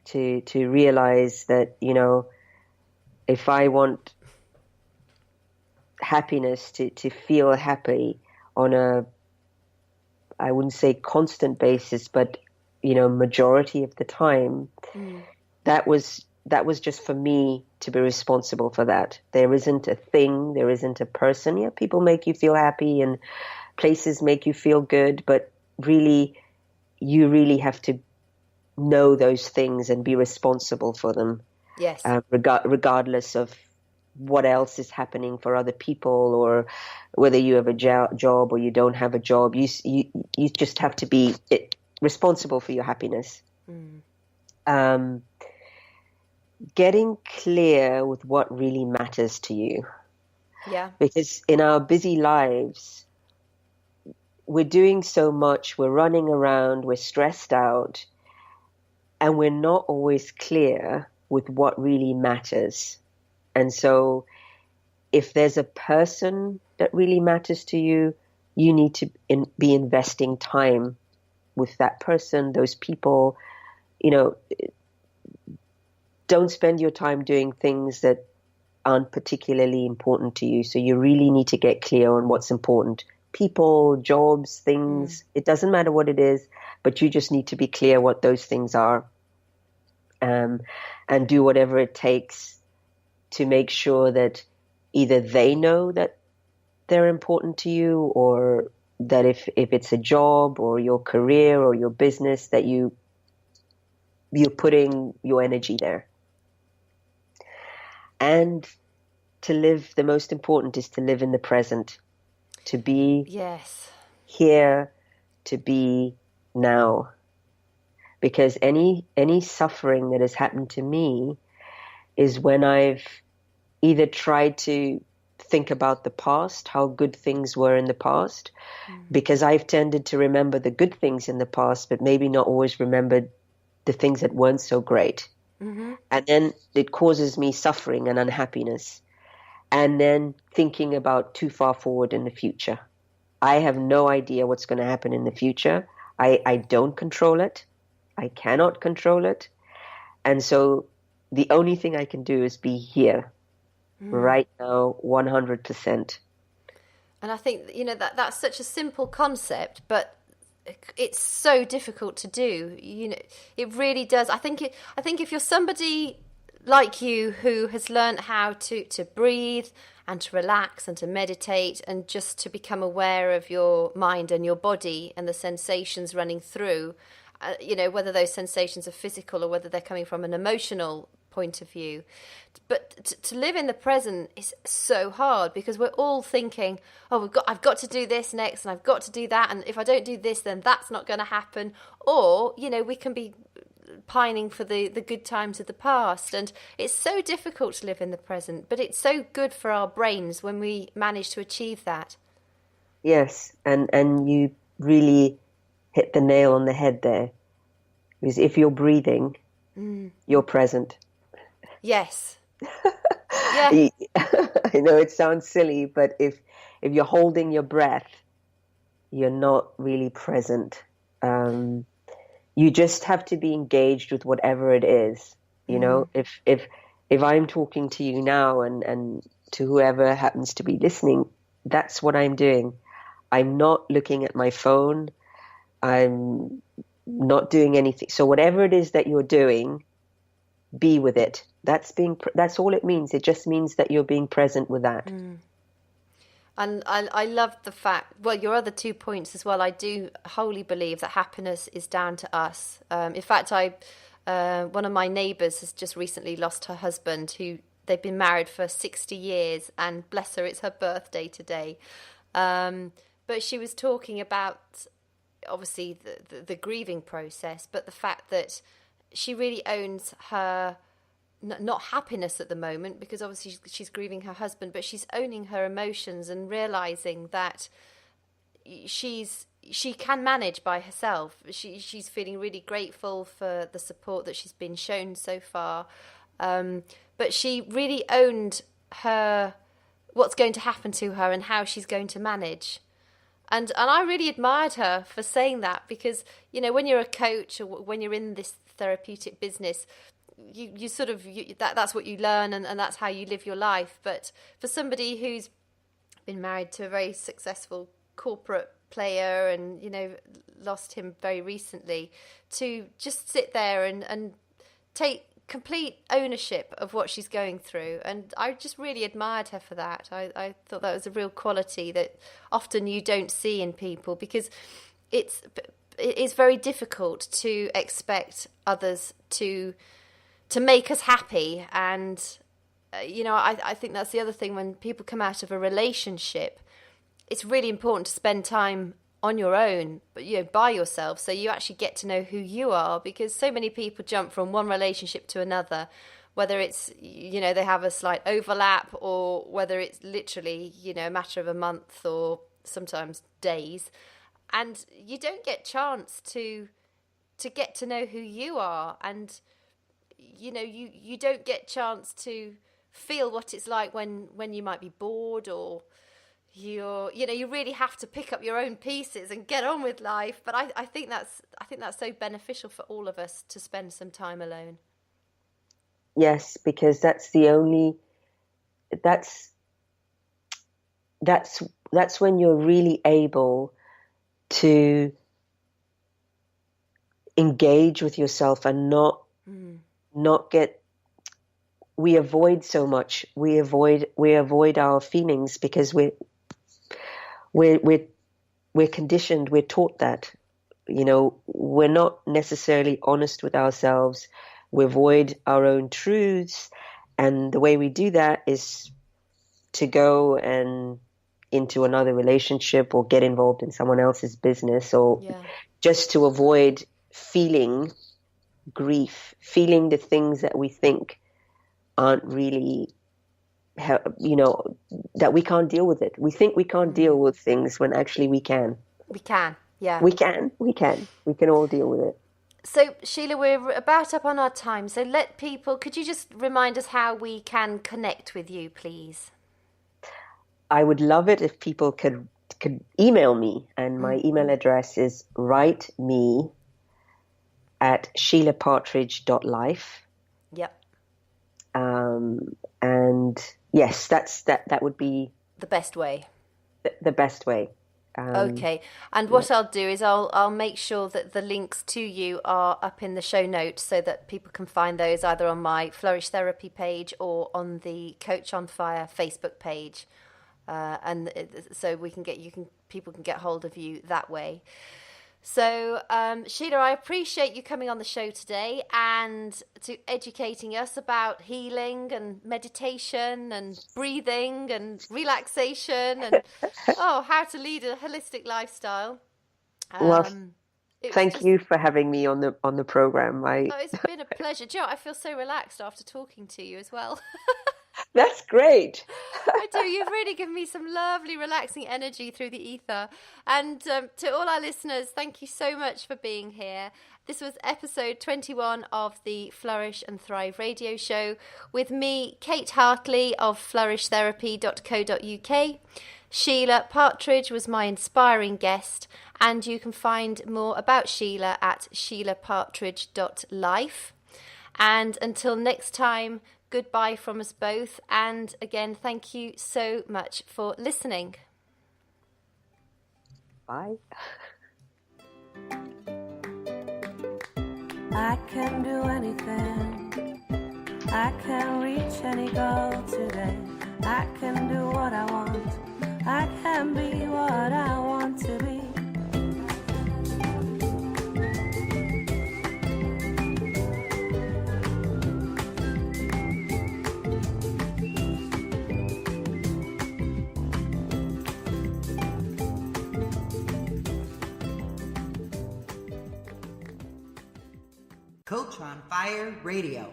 to realize that, if I want happiness to feel happy on I wouldn't say constant basis, but, majority of the time, that was just for me to be responsible for that. There isn't a thing, there isn't a person. Yeah, people make you feel happy and places make you feel good, but really, you really have to know those things and be responsible for them. Yes. Regardless of what else is happening for other people, or whether you have a job or you don't have a job. You just have to be responsible for your happiness. Getting clear with what really matters to you. Yeah. Because in our busy lives, we're doing so much, we're running around, we're stressed out, and we're not always clear with what really matters. And so if there's a person that really matters to you, you need to be investing time with that person, those people. Don't spend your time doing things that aren't particularly important to you. So you really need to get clear on what's important. People, jobs, things, it doesn't matter what it is, but you just need to be clear what those things are, and do whatever it takes to make sure that either they know that they're important to you, or that if it's a job or your career or your business, that you're putting your energy there. And the most important is to live in the present, to be here, to be now. Because any suffering that has happened to me is when I've either tried to think about the past, how good things were in the past, because I've tended to remember the good things in the past, but maybe not always remembered the things that weren't so great. And then it causes me suffering and unhappiness. And then thinking about too far forward in the future. I have no idea what's going to happen in the future. I don't control it. I cannot control it. And so the only thing I can do is be here right now, 100%. And I think, that's such a simple concept, but it's so difficult to do. It really does. I think if you're somebody like you who has learned how to breathe and to relax and to meditate and just to become aware of your mind and your body and the sensations running through, whether those sensations are physical or whether they're coming from an emotional point of view. But to live in the present is so hard because we're all thinking, I've got to do this next and I've got to do that. And if I don't do this, then that's not going to happen. Or, we can be pining for the good times of the past. And it's so difficult to live in the present, but it's so good for our brains when we manage to achieve that. Yes. And you really hit the nail on the head there. Because if you're breathing, you're present. Yes. Yeah. I know it sounds silly, but if you're holding your breath, you're not really present. You just have to be engaged with whatever it is. If I'm talking to you now and to whoever happens to be listening, that's what I'm doing. I'm not looking at my phone. I'm not doing anything. So whatever it is that you're doing, be with it. That's all it means. It just means that you're being present with that. And I love the fact, your other 2 points as well. I do wholly believe that happiness is down to us. In fact, one of my neighbours has just recently lost her husband, who they've been married for 60 years, and bless her, it's her birthday today. But she was talking about, obviously, the grieving process, but the fact that she really owns her not happiness at the moment, because obviously she's grieving her husband, but she's owning her emotions and realizing that she can manage by herself. She's feeling really grateful for the support that she's been shown so far, but she really owned what's going to happen to her and how she's going to manage. And I really admired her for saying that, because when you're a coach or when you're in this therapeutic business, you sort of, that's what you learn, and that's how you live your life. But for somebody who's been married to a very successful corporate player and, you know, lost him very recently, to just sit there and take complete ownership of what she's going through. And I just really admired her for that. I thought that was a real quality that often you don't see in people, because it's very difficult to expect others to make us happy. And you know, I think that's the other thing. When people come out of a relationship, it's really important to spend time on your own, but, you know, by yourself, so you actually get to know who you are. Because so many people jump from one relationship to another, whether it's, you know, they have a slight overlap, or whether it's literally, you know, a matter of a month or sometimes days, and you don't get chance to get to know who you are. And, you know, you don't get chance to feel what it's like when you might be bored, or you really have to pick up your own pieces and get on with life. But I think that's so beneficial for all of us to spend some time alone. Yes, because that's when you're really able to engage with yourself and not get. We avoid so much. We avoid our feelings because we're conditioned. We're taught that, you know, we're not necessarily honest with ourselves. We avoid our own truths, and the way we do that is to go and into another relationship or get involved in someone else's business, or just to avoid feeling grief, feeling the things that we think aren't really, you know, that we can't deal with it. We think we can't deal with things when actually we can. We can, yeah. We can all deal with it. So, Sheila, we're about up on our time. So could you just remind us how we can connect with you, please? I would love it if people could email me. And my email address is write@sheilapartridge.life. Yep. And yes, that would be the best way. The best way. Okay. And what I'll do is I'll make sure that the links to you are up in the show notes, so that people can find those either on my Flourish Therapy page or on the Coach on Fire Facebook page. And so people can get hold of you that way. So, Sheila, I appreciate you coming on the show today and to educating us about healing and meditation and breathing and relaxation and how to lead a holistic lifestyle. Thank you for having me on the program. It's been a pleasure. Do you know, I feel so relaxed after talking to you as well. That's great. I do. You've really given me some lovely, relaxing energy through the ether. And to all our listeners, thank you so much for being here. This was episode 21 of the Flourish and Thrive radio show with me, Kate Hartley of flourishtherapy.co.uk. Sheila Partridge was my inspiring guest, and you can find more about Sheila at sheilapartridge.life. And until next time, goodbye from us both. And again, thank you so much for listening. Bye. I can do anything. I can reach any goal today. I can do what I want. I can be what I want to be. Coach on Fire Radio.